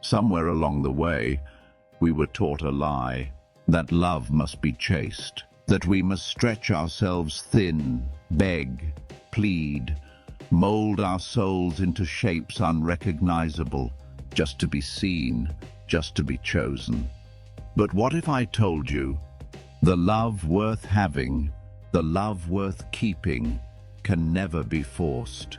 Somewhere along the way, we were taught a lie, that love must be chaste, that we must stretch ourselves thin, beg, plead, mold our souls into shapes unrecognizable, just to be seen, just to be chosen. But what if I told you, the love worth having, the love worth keeping, can never be forced?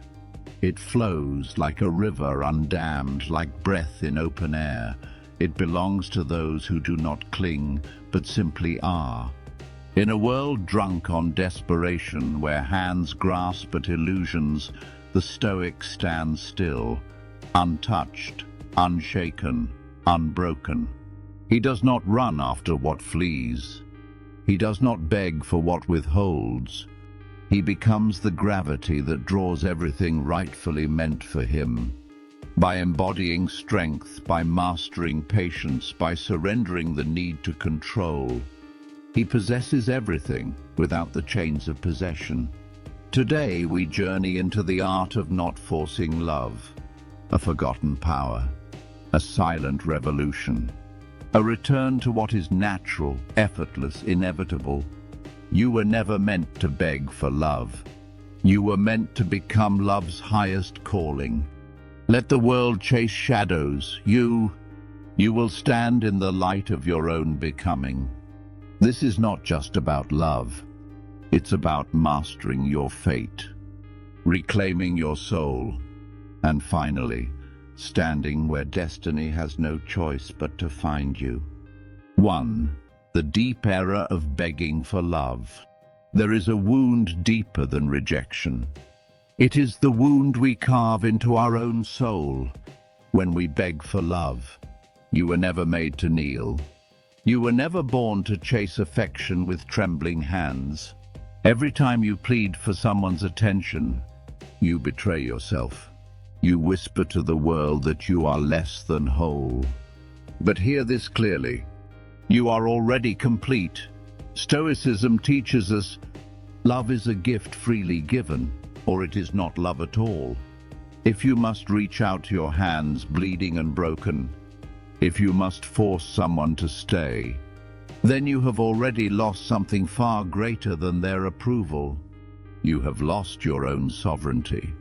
It flows like a river undammed, like breath in open air. It belongs to those who do not cling, but simply are. In a world drunk on desperation, where hands grasp at illusions, the Stoic stands still, untouched, unshaken, unbroken. He does not run after what flees. He does not beg for what withholds. He becomes the gravity that draws everything rightfully meant for him. By embodying strength, by mastering patience, by surrendering the need to control, he possesses everything without the chains of possession. Today we journey into the art of not forcing love, a forgotten power, a silent revolution, a return to what is natural, effortless, inevitable. You were never meant to beg for love. You were meant to become love's highest calling. Let the world chase shadows. You will stand in the light of your own becoming. This is not just about love. It's about mastering your fate, reclaiming your soul, and finally, standing where destiny has no choice but to find you. 1. The deep error of begging for love. There is a wound deeper than rejection. It is the wound we carve into our own soul when we beg for love. You were never made to kneel. You were never born to chase affection with trembling hands. Every time you plead for someone's attention, you betray yourself. You whisper to the world that you are less than whole. But hear this clearly. You are already complete. Stoicism teaches us love is a gift freely given, or it is not love at all. If you must reach out your hands bleeding and broken, if you must force someone to stay, then you have already lost something far greater than their approval. You have lost your own sovereignty.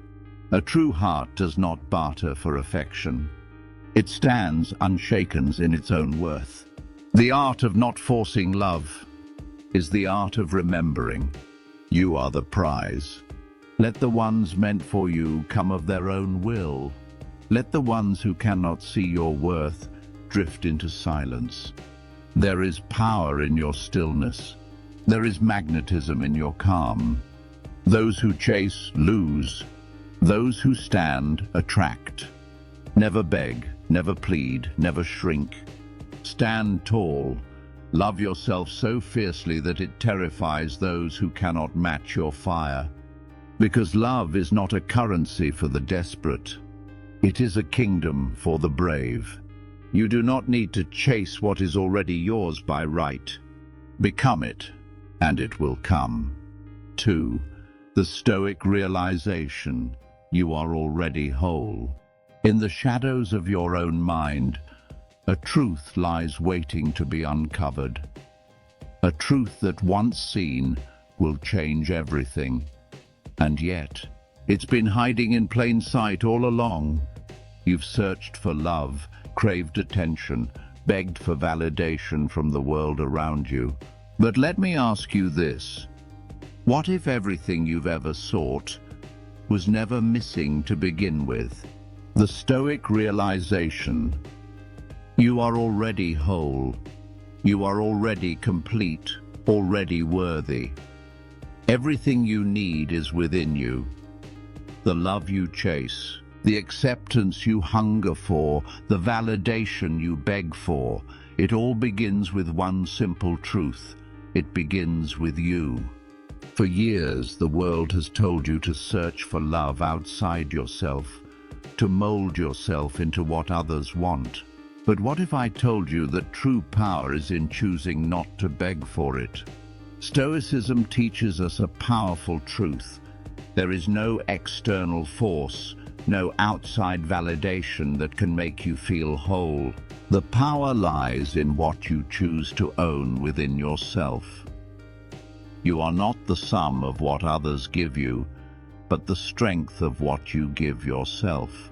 A true heart does not barter for affection. It stands unshaken in its own worth. The art of not forcing love is the art of remembering. You are the prize. Let the ones meant for you come of their own will. Let the ones who cannot see your worth drift into silence. There is power in your stillness. There is magnetism in your calm. Those who chase lose. Those who stand attract. Never beg, never plead, never shrink. Stand tall. Love yourself so fiercely that it terrifies those who cannot match your fire. Because love is not a currency for the desperate. It is a kingdom for the brave. You do not need to chase what is already yours by right. Become it, and it will come. 2. The Stoic realization. You are already whole. In the shadows of your own mind, a truth lies waiting to be uncovered. A truth that once seen will change everything. And yet, it's been hiding in plain sight all along. You've searched for love, craved attention, begged for validation from the world around you. But let me ask you this. What if everything you've ever sought was never missing to begin with? The Stoic realization. You are already whole. You are already complete, already worthy. Everything you need is within you. The love you chase, the acceptance you hunger for, the validation you beg for, it all begins with one simple truth. It begins with you. For years, the world has told you to search for love outside yourself, to mold yourself into what others want. But what if I told you that true power is in choosing not to beg for it? Stoicism teaches us a powerful truth. There is no external force, no outside validation that can make you feel whole. The power lies in what you choose to own within yourself. You are not the sum of what others give you, but the strength of what you give yourself.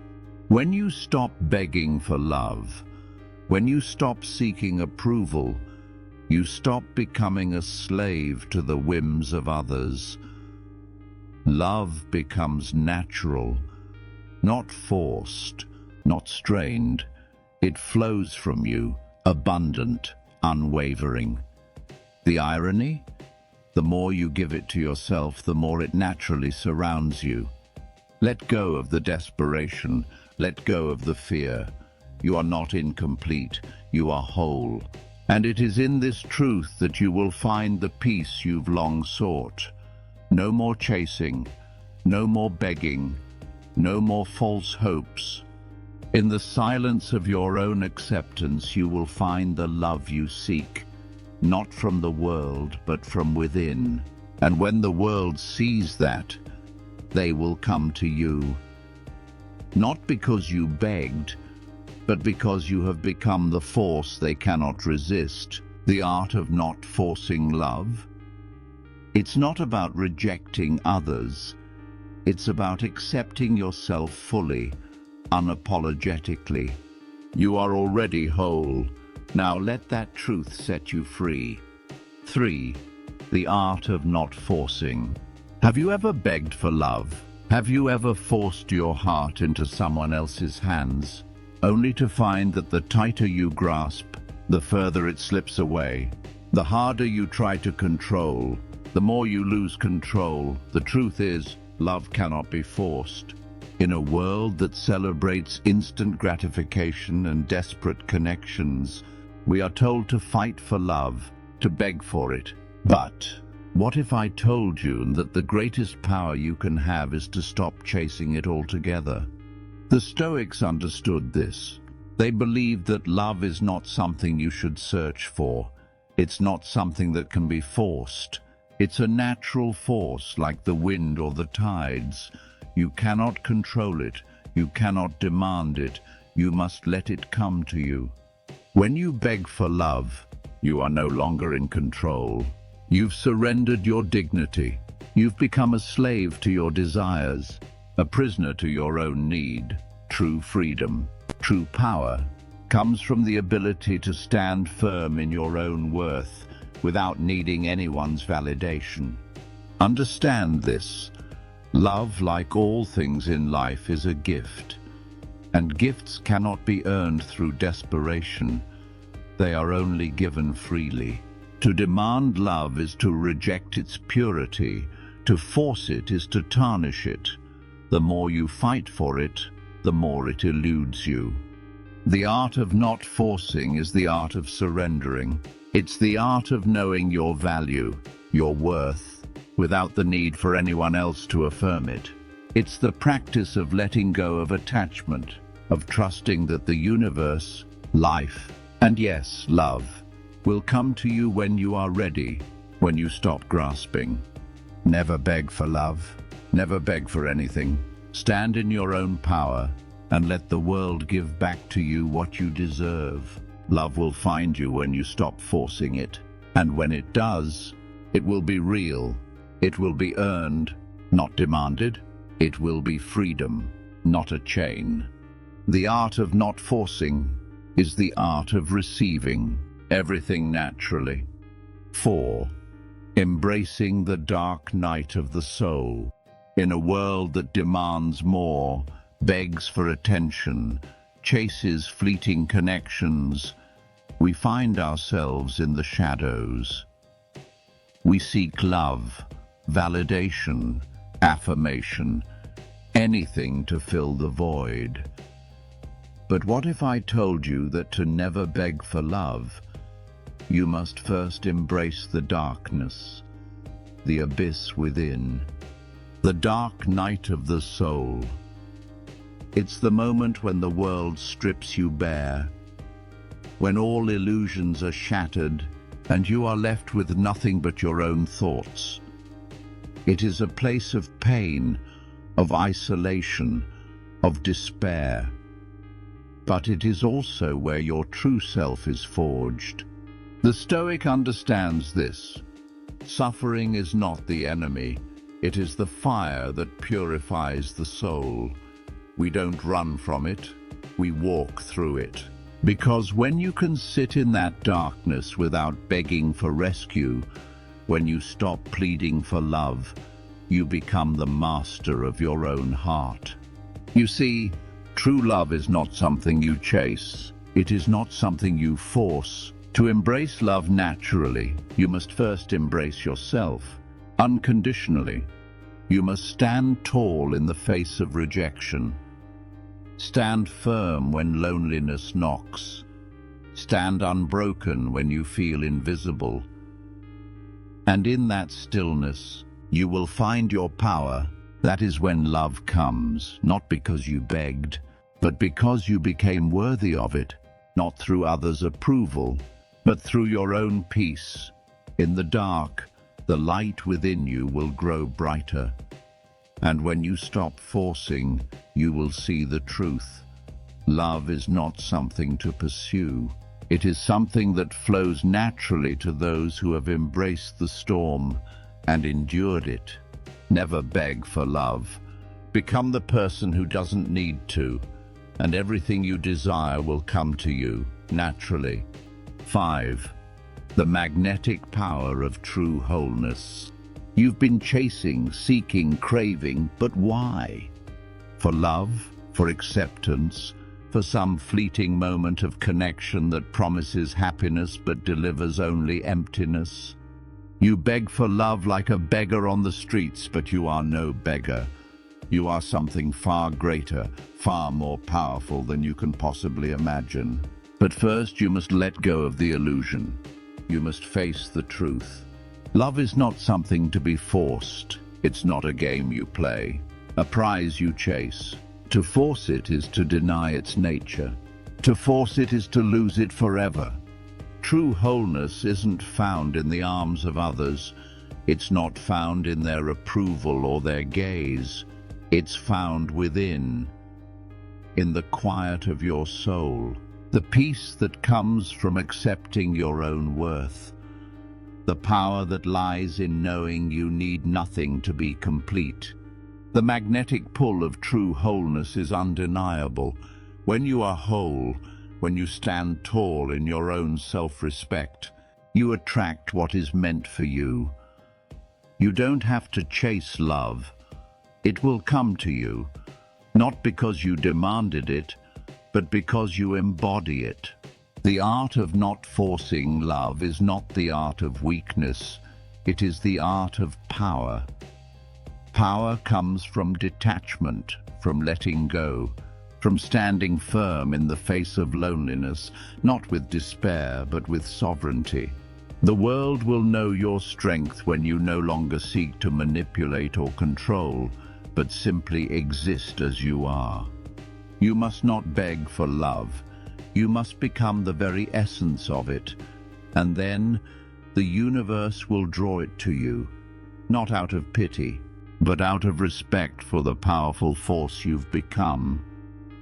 When you stop begging for love, when you stop seeking approval, you stop becoming a slave to the whims of others. Love becomes natural, not forced, not strained. It flows from you, abundant, unwavering. The irony? The more you give it to yourself, the more it naturally surrounds you. Let go of the desperation, let go of the fear. You are not incomplete, you are whole. And it is in this truth that you will find the peace you've long sought. No more chasing, no more begging, no more false hopes. In the silence of your own acceptance, you will find the love you seek, not from the world, but from within. And when the world sees that, they will come to you. Not because you begged, but because you have become the force they cannot resist. The art of not forcing love. It's not about rejecting others. It's about accepting yourself fully, unapologetically. You are already whole. Now let that truth set you free. 3. The art of not forcing. Have you ever begged for love? Have you ever forced your heart into someone else's hands, only to find that the tighter you grasp, the further it slips away? The harder you try to control, the more you lose control. The truth is, love cannot be forced. In a world that celebrates instant gratification and desperate connections, we are told to fight for love, to beg for it. But what if I told you that the greatest power you can have is to stop chasing it altogether? The Stoics understood this. They believed that love is not something you should search for. It's not something that can be forced. It's a natural force like the wind or the tides. You cannot control it. You cannot demand it. You must let it come to you. When you beg for love, you are no longer in control. You've surrendered your dignity. You've become a slave to your desires, a prisoner to your own need. True freedom, true power, comes from the ability to stand firm in your own worth without needing anyone's validation. Understand this. Love, like all things in life, is a gift. And gifts cannot be earned through desperation. They are only given freely. To demand love is to reject its purity. To force it is to tarnish it. The more you fight for it, the more it eludes you. The art of not forcing is the art of surrendering. It's the art of knowing your value, your worth, without the need for anyone else to affirm it. It's the practice of letting go of attachment, of trusting that the universe, life, and yes, love, will come to you when you are ready, when you stop grasping. Never beg for love. Never beg for anything. Stand in your own power and let the world give back to you what you deserve. Love will find you when you stop forcing it. And when it does, it will be real. It will be earned, not demanded. It will be freedom, not a chain. The art of not forcing is the art of receiving everything naturally. 4. Embracing the dark night of the soul. In a world that demands more, begs for attention, chases fleeting connections, we find ourselves in the shadows. We seek love, validation, affirmation, anything to fill the void. But what if I told you that to never beg for love, you must first embrace the darkness, the abyss within, the dark night of the soul? It's the moment when the world strips you bare, when all illusions are shattered and you are left with nothing but your own thoughts. It is a place of pain, of isolation, of despair. But it is also where your true self is forged. The Stoic understands this. Suffering is not the enemy. It is the fire that purifies the soul. We don't run from it. We walk through it. Because when you can sit in that darkness without begging for rescue, when you stop pleading for love, you become the master of your own heart. You see, true love is not something you chase. It is not something you force. To embrace love naturally, you must first embrace yourself, unconditionally. You must stand tall in the face of rejection. Stand firm when loneliness knocks. Stand unbroken when you feel invisible. And in that stillness, you will find your power. That is when love comes, not because you begged, but because you became worthy of it, not through others' approval, but through your own peace. In the dark, the light within you will grow brighter. And when you stop forcing, you will see the truth. Love is not something to pursue. It is something that flows naturally to those who have embraced the storm and endured it. Never beg for love. Become the person who doesn't need to, and everything you desire will come to you naturally. 5. The magnetic power of true wholeness. You've been chasing, seeking, craving, but why? For love, for acceptance, for some fleeting moment of connection that promises happiness but delivers only emptiness. You beg for love like a beggar on the streets, but you are no beggar. You are something far greater, far more powerful than you can possibly imagine. But first you must let go of the illusion. You must face the truth. Love is not something to be forced. It's not a game you play, a prize you chase. To force it is to deny its nature. To force it is to lose it forever. True wholeness isn't found in the arms of others. It's not found in their approval or their gaze. It's found within, in the quiet of your soul, the peace that comes from accepting your own worth, the power that lies in knowing you need nothing to be complete. The magnetic pull of true wholeness is undeniable. When you are whole, when you stand tall in your own self-respect, you attract what is meant for you. You don't have to chase love. It will come to you, not because you demanded it, but because you embody it. The art of not forcing love is not the art of weakness. It is the art of power. Power comes from detachment, from letting go, from standing firm in the face of loneliness, not with despair, but with sovereignty. The world will know your strength when you no longer seek to manipulate or control, but simply exist as you are. You must not beg for love. You must become the very essence of it, and then the universe will draw it to you, not out of pity, but out of respect for the powerful force you've become.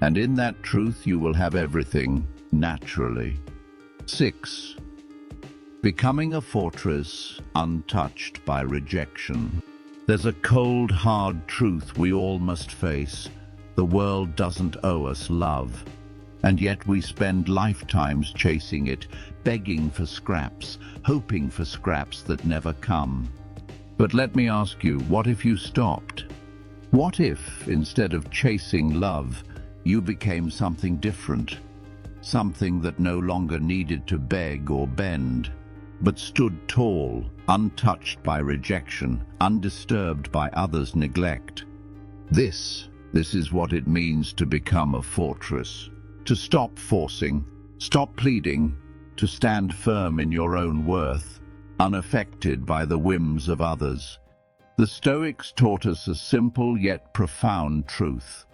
And in that truth you will have everything, naturally. 6. Becoming a fortress untouched by rejection. There's a cold, hard truth we all must face. The world doesn't owe us love. And yet we spend lifetimes chasing it, begging for scraps, hoping for scraps that never come. But let me ask you, what if you stopped? What if, instead of chasing love, you became something different? Something that no longer needed to beg or bend, but stood tall, untouched by rejection, undisturbed by others' neglect. This is what it means to become a fortress. To stop forcing, stop pleading, to stand firm in your own worth, unaffected by the whims of others. The Stoics taught us a simple yet profound truth.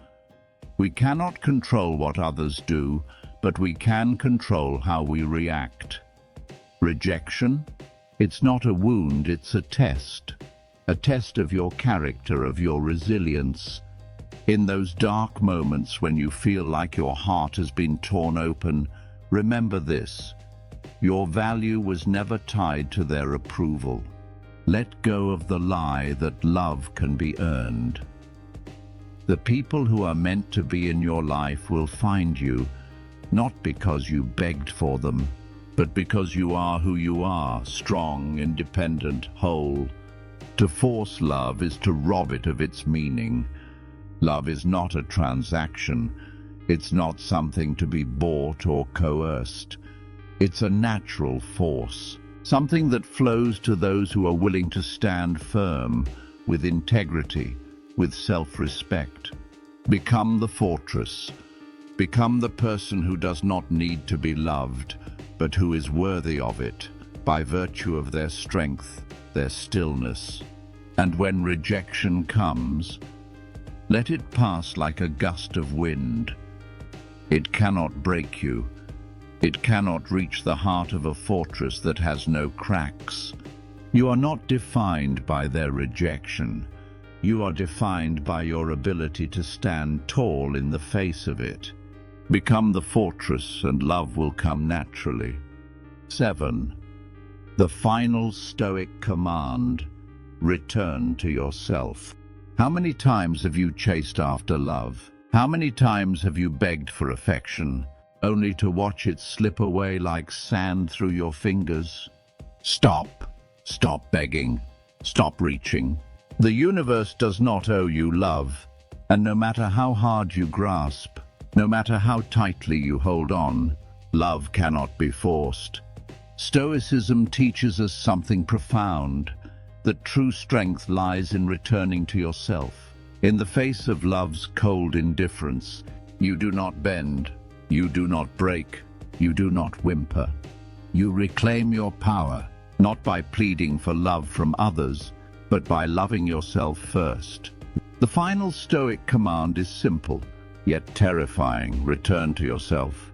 We cannot control what others do, but we can control how we react. Rejection? It's not a wound, it's a test of your character, of your resilience. In those dark moments when you feel like your heart has been torn open, remember this: your value was never tied to their approval. Let go of the lie that love can be earned. The people who are meant to be in your life will find you, not because you begged for them, but because you are who you are, strong, independent, whole. To force love is to rob it of its meaning. Love is not a transaction. It's not something to be bought or coerced. It's a natural force, something that flows to those who are willing to stand firm, with integrity, with self-respect. Become the fortress. Become the person who does not need to be loved, but who is worthy of it, by virtue of their strength, their stillness. And when rejection comes, let it pass like a gust of wind. It cannot break you. It cannot reach the heart of a fortress that has no cracks. You are not defined by their rejection. You are defined by your ability to stand tall in the face of it. Become the fortress and love will come naturally. 7. The final Stoic command: return to yourself. How many times have you chased after love? How many times have you begged for affection, only to watch it slip away like sand through your fingers? Stop. Stop begging. Stop reaching. The universe does not owe you love, and no matter how hard you grasp, no matter how tightly you hold on, love cannot be forced. Stoicism teaches us something profound, that true strength lies in returning to yourself. In the face of love's cold indifference, you do not bend, you do not break, you do not whimper. You reclaim your power, not by pleading for love from others, but by loving yourself first. The final Stoic command is simple, yet terrifying: return to yourself.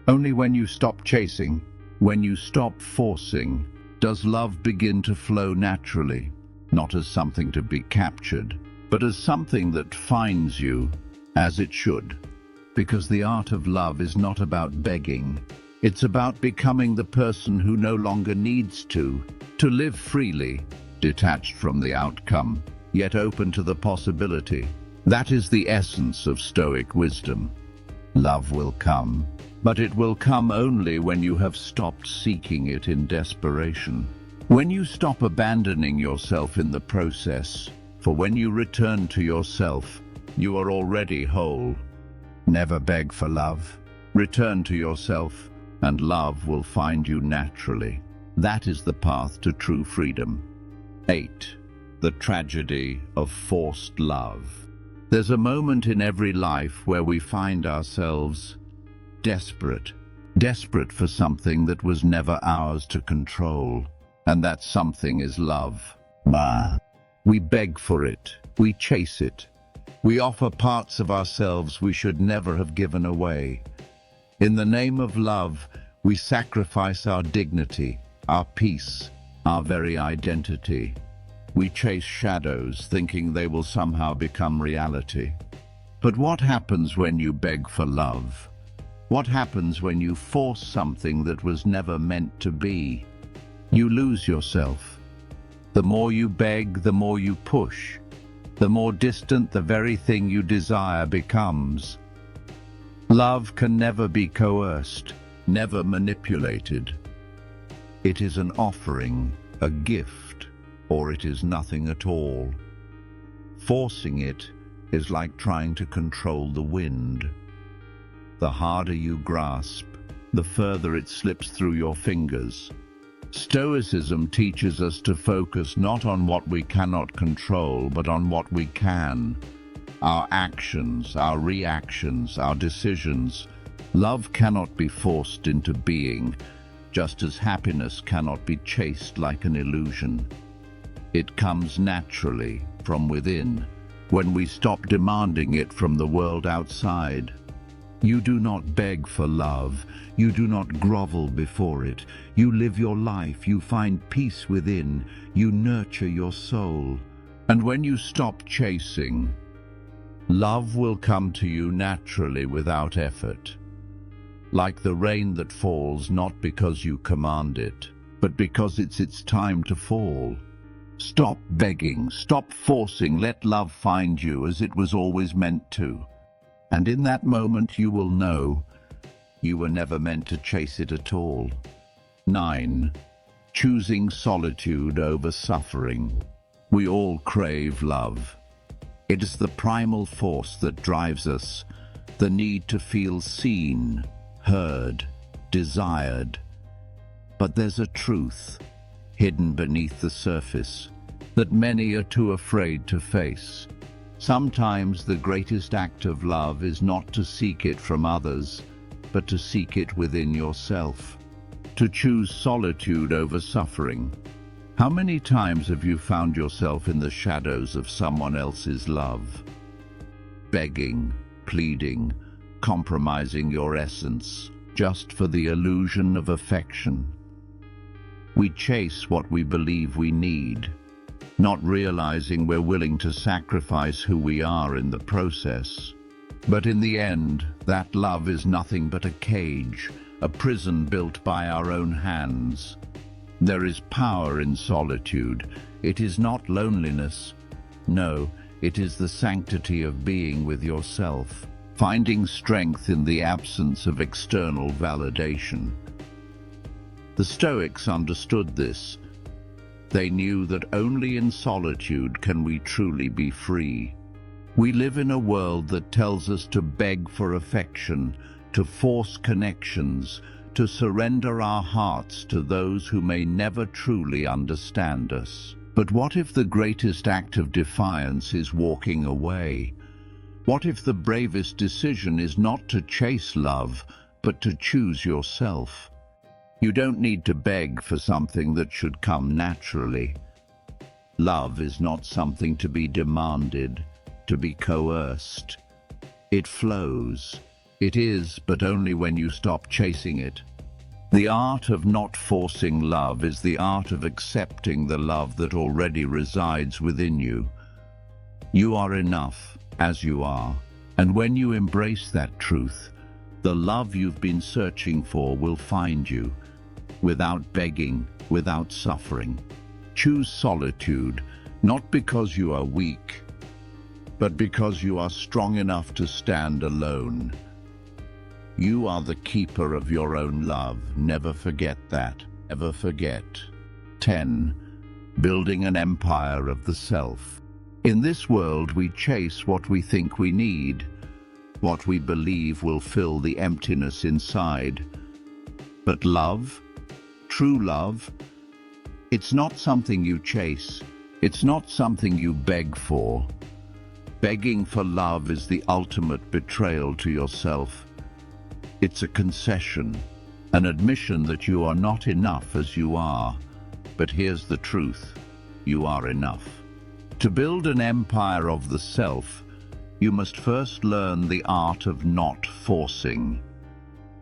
Only when you stop chasing, when you stop forcing, does love begin to flow naturally, not as something to be captured, but as something that finds you, as it should. Because the art of love is not about begging. It's about becoming the person who no longer needs to live freely, detached from the outcome, yet open to the possibility. That is the essence of Stoic wisdom. Love will come, but it will come only when you have stopped seeking it in desperation. When you stop abandoning yourself in the process, for when you return to yourself, you are already whole. Never beg for love. Return to yourself, and love will find you naturally. That is the path to true freedom. 8. The tragedy of forced love. There's a moment in every life where we find ourselves desperate for something that was never ours to control, and that something is love. We beg for it, we chase it, we offer parts of ourselves we should never have given away. In the name of love, we sacrifice our dignity, our peace, our very identity. We chase shadows, thinking they will somehow become reality. But what happens when you beg for love? What happens when you force something that was never meant to be? You lose yourself. The more you beg, the more you push. The more distant the very thing you desire becomes. Love can never be coerced, never manipulated. It is an offering, a gift, or it is nothing at all. Forcing it is like trying to control the wind. The harder you grasp, the further it slips through your fingers. Stoicism teaches us to focus not on what we cannot control, but on what we can. Our actions, our reactions, our decisions. Love cannot be forced into being, just as happiness cannot be chased like an illusion. It comes naturally, from within, when we stop demanding it from the world outside. You do not beg for love, you do not grovel before it. You live your life, you find peace within, you nurture your soul. And when you stop chasing, Love will come to you naturally without effort, like the rain that falls not because you command it, but because it's its time to fall. Stop begging, stop forcing, let love find you as it was always meant to. And in that moment you will know you were never meant to chase it at all. 9. Choosing solitude over suffering. We all crave love. It is the primal force that drives us, the need to feel seen, heard, desired. But there's a truth hidden beneath the surface that many are too afraid to face. Sometimes the greatest act of love is not to seek it from others, but to seek it within yourself. To choose solitude over suffering. How many times have you found yourself in the shadows of someone else's love? Begging, pleading, compromising your essence, just for the illusion of affection. We chase what we believe we need, not realizing we're willing to sacrifice who we are in the process. But in the end, that love is nothing but a cage, a prison built by our own hands. There is power in solitude. It is not loneliness. No, it is the sanctity of being with yourself, finding strength in the absence of external validation. The Stoics understood this. They knew that only in solitude can we truly be free. We live in a world that tells us to beg for affection, to force connections, to surrender our hearts to those who may never truly understand us. But what if the greatest act of defiance is walking away? What if the bravest decision is not to chase love, but to choose yourself? You don't need to beg for something that should come naturally. Love is not something to be demanded, to be coerced. It flows. It is, but only when you stop chasing it. The art of not forcing love is the art of accepting the love that already resides within you. You are enough, as you are, and when you embrace that truth, the love you've been searching for will find you, without begging, without suffering. Choose solitude, not because you are weak, but because you are strong enough to stand alone. You are the keeper of your own love. Never forget that. Never forget. 10. Building an empire of the self. In this world, we chase what we think we need, what we believe will fill the emptiness inside. But love, true love, it's not something you chase. It's not something you beg for. Begging for love is the ultimate betrayal to yourself. It's a concession, an admission that you are not enough as you are. But here's the truth, you are enough. To build an empire of the self, you must first learn the art of not forcing.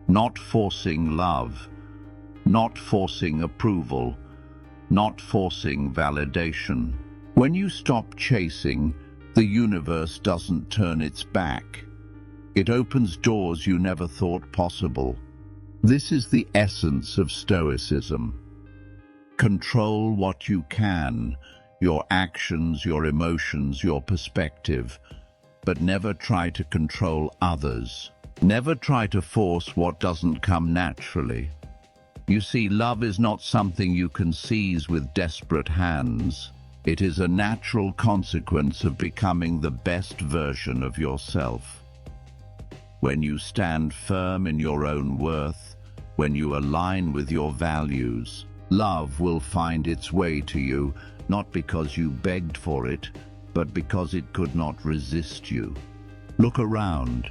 Not forcing love, not forcing approval, not forcing validation. When you stop chasing, the universe doesn't turn its back. It opens doors you never thought possible. This is the essence of Stoicism. Control what you can, your actions, your emotions, your perspective, but never try to control others. Never try to force what doesn't come naturally. You see, love is not something you can seize with desperate hands. It is a natural consequence of becoming the best version of yourself. When you stand firm in your own worth, when you align with your values, love will find its way to you, not because you begged for it, but because it could not resist you. Look around.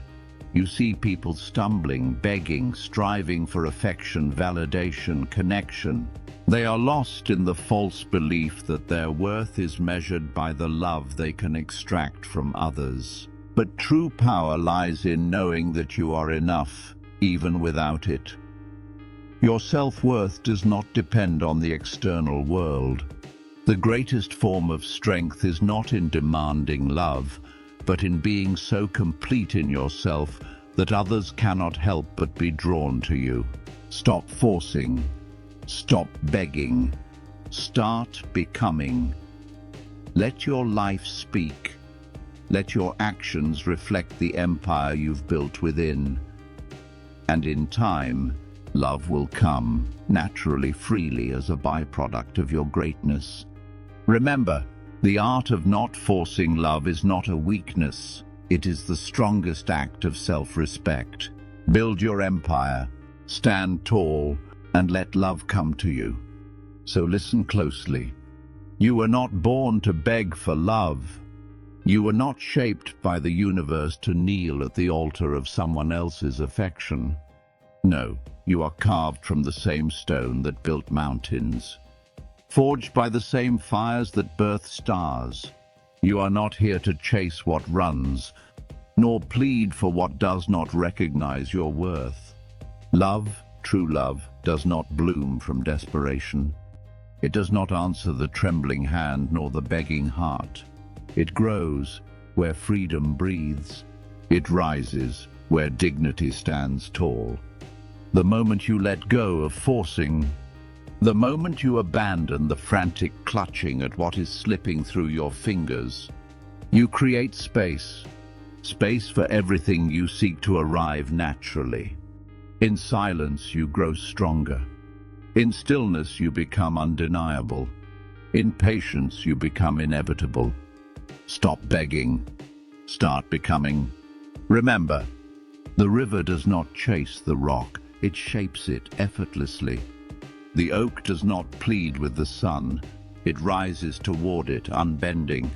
You see people stumbling, begging, striving for affection, validation, connection. They are lost in the false belief that their worth is measured by the love they can extract from others. But true power lies in knowing that you are enough, even without it. Your self-worth does not depend on the external world. The greatest form of strength is not in demanding love, but in being so complete in yourself that others cannot help but be drawn to you. Stop forcing. Stop begging. Start becoming. Let your life speak. Let your actions reflect the empire you've built within. And in time, love will come naturally, freely, as a byproduct of your greatness. Remember, the art of not forcing love is not a weakness. It is the strongest act of self-respect. Build your empire, stand tall, and let love come to you. So listen closely. You were not born to beg for love. You were not shaped by the universe to kneel at the altar of someone else's affection. No, you are carved from the same stone that built mountains, forged by the same fires that birth stars. You are not here to chase what runs, nor plead for what does not recognize your worth. Love, true love, does not bloom from desperation. It does not answer the trembling hand nor the begging heart. It grows where freedom breathes. It rises where dignity stands tall. The moment you let go of forcing, the moment you abandon the frantic clutching at what is slipping through your fingers, you create space. Space for everything you seek to arrive naturally. In silence, you grow stronger. In stillness, you become undeniable. In patience, you become inevitable. Stop begging. Start becoming. Remember, the river does not chase the rock. It shapes it effortlessly. The oak does not plead with the sun. It rises toward it, unbending.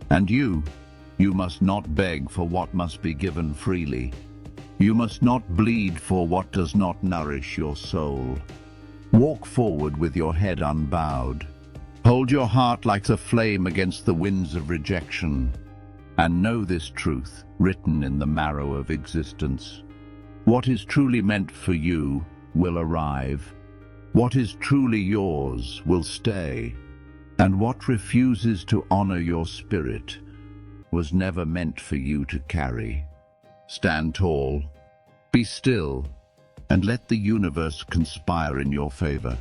And you must not beg for what must be given freely. You must not bleed for what does not nourish your soul. Walk forward with your head unbowed. Hold your heart like a flame against the winds of rejection. And know this truth, written in the marrow of existence. What is truly meant for you will arrive. What is truly yours will stay. And what refuses to honor your spirit was never meant for you to carry. Stand tall, be still, and let the universe conspire in your favor.